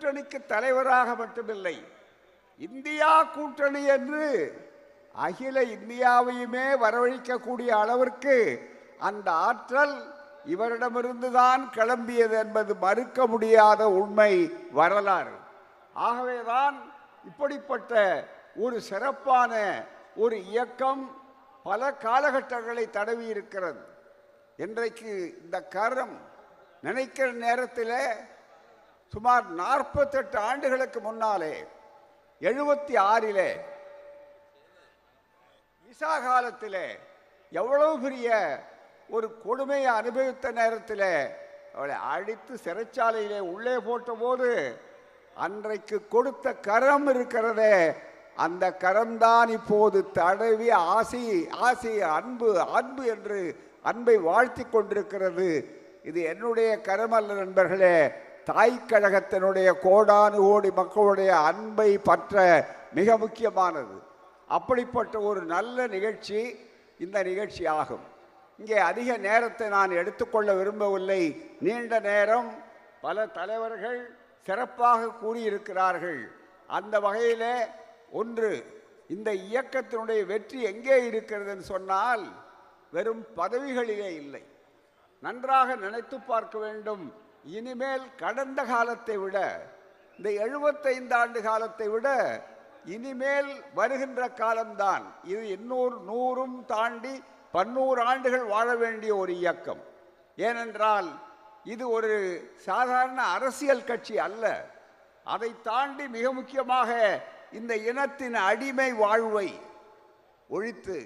கூட்டணிக்கு தலைவராக மட்டுமில்லை, இந்தியா கூட்டணி என்று அகில இந்தியாவையுமே வரவழைக்கக்கூடிய அளவிற்கு அந்த ஆற்றல் இவரிடமிருந்துதான் கிளம்பியது என்பது மறுக்க முடியாத உண்மை, வரலாறு. ஆகவேதான் இப்படிப்பட்ட ஒரு சிறப்பான ஒரு இயக்கம் பல காலகட்டங்களை தடவி இருக்கிறது. இன்றைக்கு இந்த கரம் நினைக்கிற நேரத்தில் சுமார் 48 ஆண்டுகளுக்கு முன்னாலே 76 விசா காலத்தில் எவ்வளவு பெரிய ஒரு கொடுமையை அனுபவித்த நேரத்தில் அவளை அடித்து சிறைச்சாலையிலே உள்ளே போட்ட போது அன்றைக்கு கொடுத்த கரம் இருக்கிறதே, அந்த கரம்தான் இப்போது தடவி ஆசி ஆசி அன்பு அன்பு என்று அன்பை வாழ்த்தி கொண்டிருக்கிறது. இது என்னுடைய கரம் அல்ல நண்பர்களே, தாய் கழகத்தினுடைய கோடானு கோடி மக்களுடைய அன்பை பற்ற மிக முக்கியமானது. அப்படிப்பட்ட ஒரு நல்ல நிகழ்ச்சி இந்த நிகழ்ச்சி ஆகும். இங்கே அதிக நேரத்தை நான் எடுத்துக்கொள்ள விரும்பவில்லை. நீண்ட நேரம் பல தலைவர்கள் சிறப்பாக கூறியிருக்கிறார்கள். அந்த வகையில் ஒன்று, இந்த இயக்கத்தினுடைய வெற்றி எங்கே இருக்கிறதுன்னு சொன்னால் வெறும் பதவிகளிலே இல்லை. நன்றாக நினைத்து பார்க்க வேண்டும். இனிமேல் கடந்த காலத்தை விட, இந்த 75 ஆண்டு காலத்தை விட இனிமேல் வருகின்ற காலம்தான் இது. இன்னொரு 100ம் தாண்டி 100 ஆண்டுகள் வாழ வேண்டிய ஒரு இயக்கம். ஏனென்றால் இது ஒரு சாதாரண அரசியல் கட்சி அல்ல. அதை தாண்டி மிக முக்கியமாக இந்த இனத்தின் அடிமை வாழ்வை ஒழித்து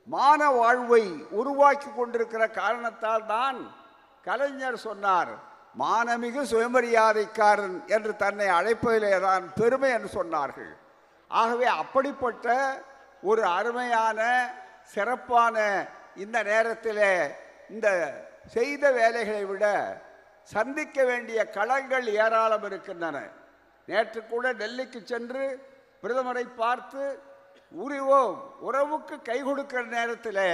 மான வாழ்வை உருவாக்கி கொண்டிருக்கிற காரணத்தால் தான் கலைஞர் சொன்னார், மானமிகு சுயமரியாதைக்காரன் என்று தன்னை அழைப்பதிலே தான் பெருமை என்று சொன்னார்கள். ஆகவே அப்படிப்பட்ட ஒரு அருமையான சிறப்பான இந்த நேரத்தில் இந்த செய்த வேலைகளை விட சந்திக்க வேண்டிய களங்கள் ஏராளம் இருக்கின்றன. நேற்று கூட டெல்லிக்கு சென்று பிரதமரை பார்த்து உறவுக்கு கை கொடுக்கிற நேரத்தில்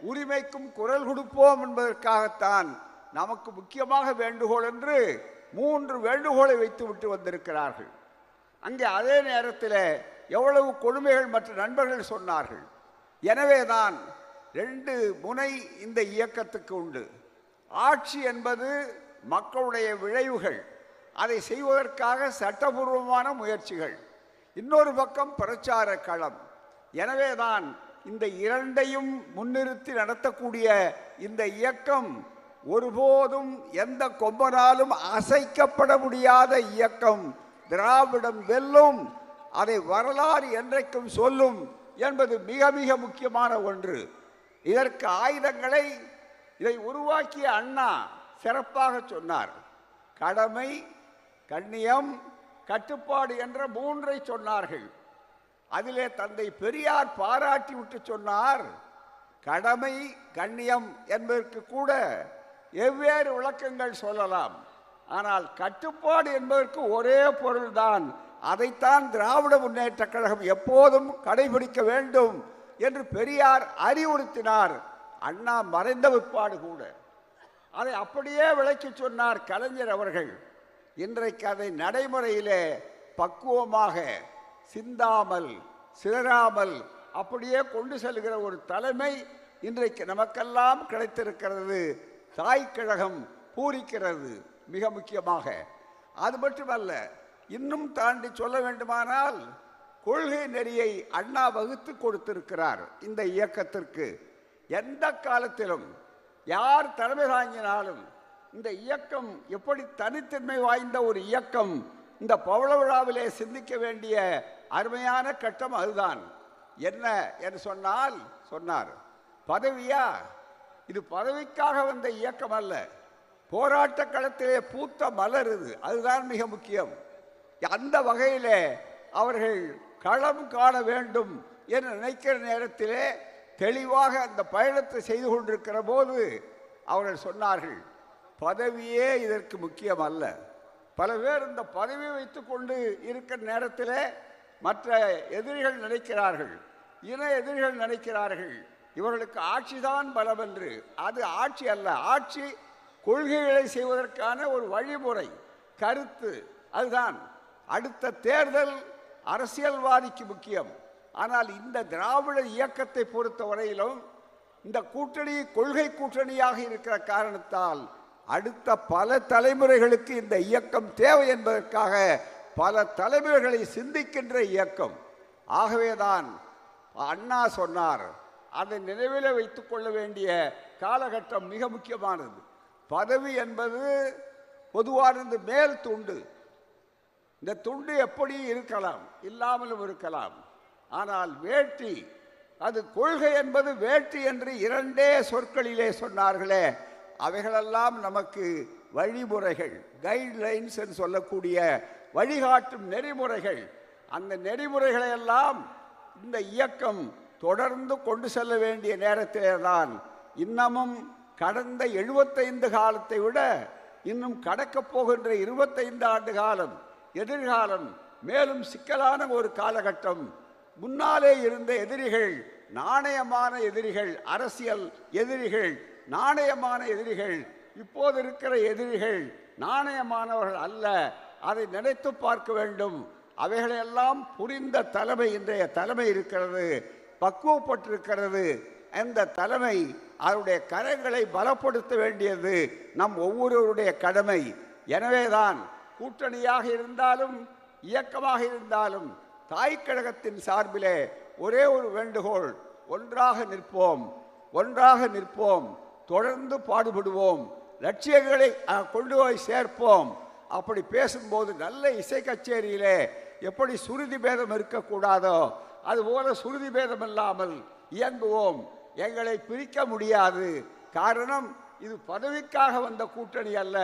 உரிமைக்கும் குரல் கொடுப்போம் என்பதற்காகத்தான் நமக்கு முக்கியமாக வேண்டுகோள் என்று 3 வேண்டுகோளை வைத்து விட்டு வந்திருக்கிறார்கள். அங்கே அதே நேரத்தில் எவ்வளவு கொடுமைகள் மற்ற நண்பர்கள் சொன்னார்கள். எனவேதான் 2 முனை இந்த இயக்கத்துக்கு உண்டு. ஆட்சி என்பது மக்களுடைய விளைவுகள், அதை செய்வதற்காக சட்டபூர்வமான முயற்சிகள். இன்னொரு பக்கம் பிரச்சார களம். எனவேதான் இந்த 2ஐயும் முன்னிறுத்தி நடத்தக்கூடிய இந்த இயக்கம் ஒருபோதும் எந்த கொம்பனாலும் அசைக்கப்பட முடியாத இயக்கம். திராவிடம் வெல்லும், அதை வரலாறு என்றைக்கும் சொல்லும் என்பது மிக மிக முக்கியமான ஒன்று. இதற்கு ஆயுதங்களை இதை உருவாக்கிய அண்ணா சிறப்பாக சொன்னார். கடமை, கண்ணியம், கட்டுப்பாடு என்ற 3ஐ சொன்னார்கள். அதிலே தந்தை பெரியார் பாராட்டி விட்டு சொன்னார், கடமை கண்ணியம் என்பதற்கு கூட வெவ்வேறு விளக்கங்கள் சொல்லலாம், ஆனால் கட்டுப்பாடு என்பதற்கு ஒரே பொருள்தான். அதைத்தான் திராவிட முன்னேற்ற கழகம் எப்போதும் கடைபிடிக்க வேண்டும் என்று பெரியார் அறிவுறுத்தினார். அண்ணா மறைந்த பிற்பாடு கூட அதை அப்படியே விளக்கி சொன்னார் கலைஞர் அவர்கள். இன்றைக்கு அதை நடைமுறையிலே பக்குவமாக சிந்தாமல் சிதறாமல் அப்படியே கொண்டு செல்கிற ஒரு தலைமை இன்றைக்கு நமக்கெல்லாம் கிடைத்திருக்கிறது. தாய் கழகம் பூரிக்கிறது மிக முக்கியமாக. அது மட்டுமல்ல, இன்னும் தாண்டி சொல்ல வேண்டுமானால் கொள்கை நெறியை அண்ணா வகுத்து கொடுத்திருக்கிறார் இந்த இயக்கத்திற்கு. எந்த காலத்திலும் யார் தலைமை தாங்கினாலும் இந்த இயக்கம் எப்படி தனித்தன்மை வாய்ந்த ஒரு இயக்கம், இந்த பவள விழாவிலே சிந்திக்க வேண்டிய அருமையான கட்டம் அதுதான். என்ன என்று சொன்னார், பதவியா? இது பதவிக்காக வந்த இயக்கம் அல்ல, போராட்ட களத்திலே பூத்த மலர் இது. அதுதான் மிக முக்கியம். அந்த வகையிலே அவர்கள் களம் காண வேண்டும் என்று நினைக்கிற நேரத்திலே தெளிவாக அந்த பயணத்தை செய்து கொண்டிருக்கிற போது அவர்கள் சொன்னார்கள், பதவியே இதற்கு முக்கியம் அல்ல. பல பேர் இந்த பதவியை வைத்து கொண்டு இருக்கிற நேரத்தில் மற்ற எதிரிகள் நினைக்கிறார்கள், இன எதிரிகள் நினைக்கிறார்கள், இவர்களுக்கு ஆட்சிதான் பலம் என்று. அது ஆட்சி அல்ல. ஆட்சி கொள்கைகளை செய்வதற்கான ஒரு வழிமுறை, கருத்து, அதுதான். அடுத்த தேர்தல் அரசியல்வாதிக்கு முக்கியம். ஆனால் இந்த திராவிட இயக்கத்தை பொறுத்த வரையிலும் இந்த கூட்டணி கொள்கை கூட்டணியாக இருக்கிற காரணத்தால் அடுத்த பல தலைமுறைகளுக்கு இந்த இயக்கம் தேவை என்பதற்காக பல தலைமுறைகளை சிந்திக்கின்ற இயக்கம். ஆகவேதான் அண்ணா சொன்னார், அதை நினைவில் வைத்துக் கொள்ள வேண்டிய காலகட்டம் மிக முக்கியமானது. பதவி என்பது பொதுவானது மேல் துண்டு. இந்த துண்டு எப்படி இருக்கலாம், இல்லாமலும் இருக்கலாம். ஆனால் வேட்டி, அது கொள்கை என்பது வேட்டி என்று இரண்டே சொற்களிலே சொன்னார்களே, அவைகளெல்லாம் நமக்கு வழிமுறைகள், கைட்லைன்ஸ் என்று சொல்லக்கூடிய வழிகாட்டும் நெறிமுறைகள். அந்த நெறிமுறைகளை எல்லாம் இந்த இயக்கம் தொடர்ந்து கொண்டு செல்ல வேண்டிய நேரத்திலே தான் இன்னமும் கடந்த 75 காலத்தை விட இன்னும் கடக்கப் போகின்ற 25 ஆண்டு காலம் எதிர்காலம் மேலும் சிக்கலான ஒரு காலகட்டம். முன்னாலே இருந்த எதிரிகள் நாணயமான எதிரிகள், அரசியல் எதிரிகள் நாணயமான எதிரிகள். இப்போது இருக்கிற எதிரிகள் நாணயமானவர்கள் அல்ல. அதை நினைத்து பார்க்க வேண்டும். அவைகளையெல்லாம் புரிந்த தலைமை இன்றைய தலைமை இருக்கிறது, பக்குவப்பட்டிருக்கிறது. அந்த தலைமை அவருடைய கரங்களை பலப்படுத்த வேண்டியது நம் ஒவ்வொருவருடைய கடமை. எனவேதான் கூட்டணியாக இருந்தாலும் இயக்கமாக இருந்தாலும் தாய் கழகத்தின் சார்பிலே ஒரே ஒரு வேண்டுகோள், ஒன்றாக நிற்போம், ஒன்றாக நிற்போம், தொடர்ந்து பாடுபடுவோம், லட்சியங்களை கொண்டு போய் சேர்ப்போம். அப்படி பேசும்போது நல்ல இசை கச்சேரியிலே எப்படி சுருதி பேதம் இருக்கக்கூடாதோ அதுபோல சுருதி பேதம் இல்லாமல் இயங்குவோம். எங்களை பிரிக்க முடியாது. காரணம், இது பதவிக்காக வந்த கூட்டணி அல்ல,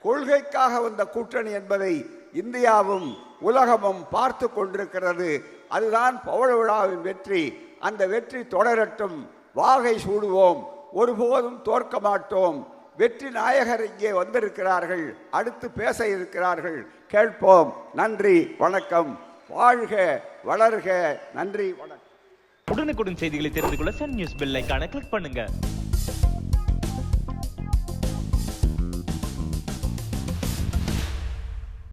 கொள்கைக்காக வந்த கூட்டணி என்பதை இந்தியாவும் உலகமும் பார்த்து கொண்டிருக்கிறது. அதுதான் பவள விழாவின் வெற்றி. அந்த வெற்றி தொடரட்டும். வாகை சூடுவோம், ஒருபோதும் தோற்க மாட்டோம். வெற்றி நாயகர் இங்கே வந்திருக்கிறார்கள், அடுத்து பேச இருக்கிறார்கள், கேட்போம். நன்றி, வணக்கம். வாழ்க வளர்க. நன்றி, வணக்கம். உடனுக்குடன் செய்திகளை தெரிந்து கொள்ள சன் நியூஸ் பெல் ஐகானை கிளிக் பண்ணுங்க.